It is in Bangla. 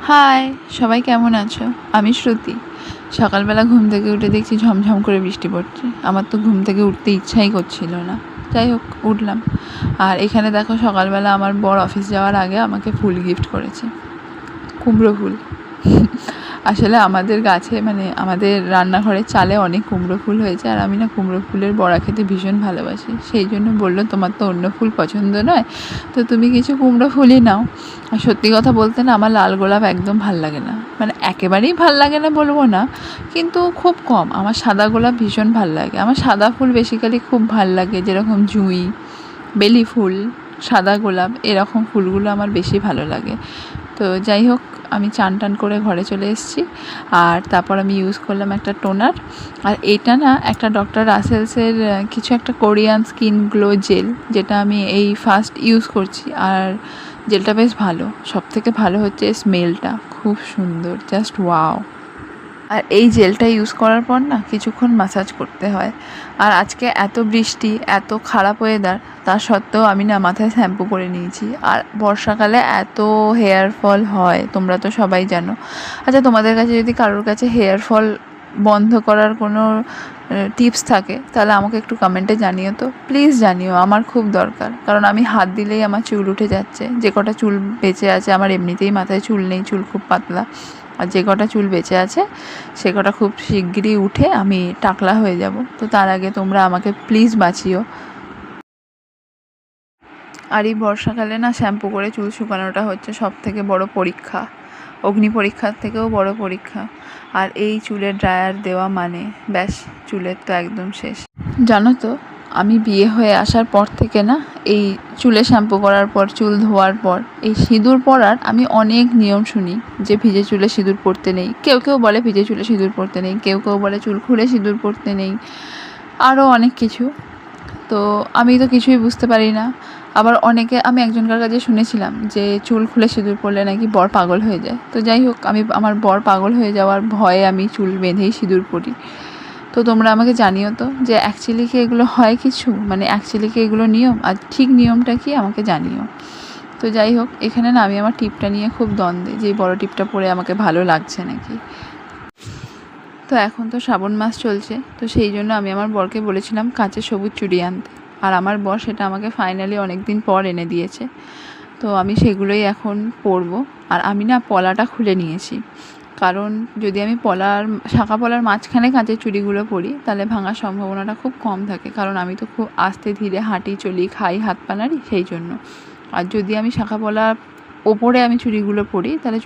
হাই, সবাই কেমন আছো? আমি শ্রুতি। সকালবেলা ঘুম থেকে উঠে দেখছি ঝমঝম করে বৃষ্টি পড়ছে। আমার তো ঘুম থেকে উঠতে ইচ্ছাই করছিল না। যাই হোক, উঠলাম। আর এখানে দেখো, সকালবেলা আমার বর অফিস যাওয়ার আগে আমাকে ফুল গিফট করেছে, কুমড়ো ফুল। আসলে আমাদের গাছে, মানে আমাদের রান্নাঘরের চালে অনেক কুমড়ো ফুল হয়েছে, আর আমি না কুমড়ো ফুলের বড়া খেতে ভীষণ ভালোবাসি। সেই জন্য বললো, তোমার তো অন্য ফুল পছন্দ নয়, তো তুমি কিছু কুমড়ো ফুলই নাও। আর সত্যি কথা বলতে না, আমার লাল গোলাপ একদম ভাল লাগে না, মানে একেবারেই ভাল লাগে না বলবো না, কিন্তু খুব কম। আমার সাদা গোলাপ ভীষণ ভাল লাগে। আমার সাদা ফুল বেসিক্যালি খুব ভাল লাগে, যেরকম জুঁই, বেলি ফুল, সাদা গোলাপ, এরকম ফুলগুলো আমার বেশি ভালো লাগে। তো যাই হোক, আমি চান টান করে ঘরে চলে এসেছি। আর তারপর আমি ইউজ করলাম একটা টোনার। আর এটা না একটা ডক্টর রাসেলসের কিছু একটা কোরিয়ান স্কিন গ্লো জেল, যেটা আমি এই ফার্স্ট ইউজ করছি। আর জেলটা বেশ ভালো। সবথেকে ভালো হচ্ছে স্মেলটা, খুব সুন্দর, জাস্ট ওয়াও। আর এই জেলটা ইউজ করার পর না কিছুক্ষণ ম্যাসাজ করতে হয়। আর আজকে এত বৃষ্টি, এত খারাপ ওয়েদার, তা সত্ত্বেও আমি না মাথায় শ্যাম্পু করে নিয়েছি। আর বর্ষাকালে এত হেয়ার ফল হয়, তোমরা তো সবাই জানো। আচ্ছা, তোমাদের কাছে যদি কারোর কাছে হেয়ার ফল বন্ধ করার কোনো টিপস থাকে, তাহলে আমাকে একটু কমেন্টে জানিও তো, প্লিজ জানিও, আমার খুব দরকার। কারণ আমি হাত দিলেই আমার চুল উঠে যাচ্ছে। যে কটা চুল বেঁচে আছে, আমার এমনিতেই মাথায় চুল নেই, চুল খুব পাতলা। আর যে কটা চুল বেঁচে আছে, সে কটা খুব শিগগিরই উঠে আমি টাকলা হয়ে যাব। তো তার আগে তোমরা আমাকে প্লিজ বাঁচিও। আর এই বর্ষাকালে না শ্যাম্পু করে চুল শুকানোটা হচ্ছে সবথেকে বড় পরীক্ষা, অগ্নি পরীক্ষার থেকেও বড় পরীক্ষা। আর এই চুলে ড্রায়ার দেওয়া মানে ব্যাস, চুলের তো একদম শেষ। জানো তো, আমি বিয়ে হয়ে আসার পর থেকে না, এই চুলে শ্যাম্পু করার পর, চুল ধোয়ার পর এই সিঁদুর পরার আমি অনেক নিয়ম শুনি, যে ভিজে চুলে সিঁদুর পরতে নেই। কেউ কেউ বলে ভিজে চুলে সিঁদুর পরতে নেই, কেউ কেউ বলে চুল খুলে সিঁদুর পরতে নেই, আরও অনেক কিছু। তো আমি তো কিছুই বুঝতে পারি না। আবার অনেকে, আমি একজনকার কাছে শুনেছিলাম যে চুল খুলে সিঁদুর পরলে নাকি বর পাগল হয়ে যায়। তো যাই হোক, আমি আমার বর পাগল হয়ে যাওয়ার ভয়ে আমি চুল বেঁধেই সিঁদুর পরি। তো তোমরা আমাকে জানিও তো, যে অ্যাকচুয়ালি কি এগুলো হয় কিছু, মানে অ্যাকচুয়ালি কি এগুলো নিয়ম, আর ঠিক নিয়মটা কি আমাকে জানিও। তো যাই হোক, এখানে না আমি আমার টিপটা নিয়ে খুব দ্বন্দ্বে, যে এই বড় টিপটা পরে আমাকে ভালো লাগছে নাকি। তো এখন তো শ্রাবণ মাস চলছে, তো সেই জন্য আমি আমার বরকে বলেছিলাম কাঁচের সবুজ চুড়ি আনতে। আর আমার বর সেটা আমাকে ফাইনালি অনেক দিন পর এনে দিয়েছে। তো আমি সেগুলোই এখন পরবো। আর আমি না পলাটা খুলে নিয়েছি, কারণ যদি আমি শাঁখা পলার মাঝখানে কাঁচের চুড়িগুলো পরি, তাহলে ভাঙার সম্ভাবনাটা খুব কম থাকে। কারণ আমি তো খুব আস্তে ধীরে হাঁটি, চলি, খাই, হাত পা নাড়ি, সেই জন্য। আর যদি আমি শাঁখা পলার ওপরে আমি চুড়িগুলো পরি, তাহলে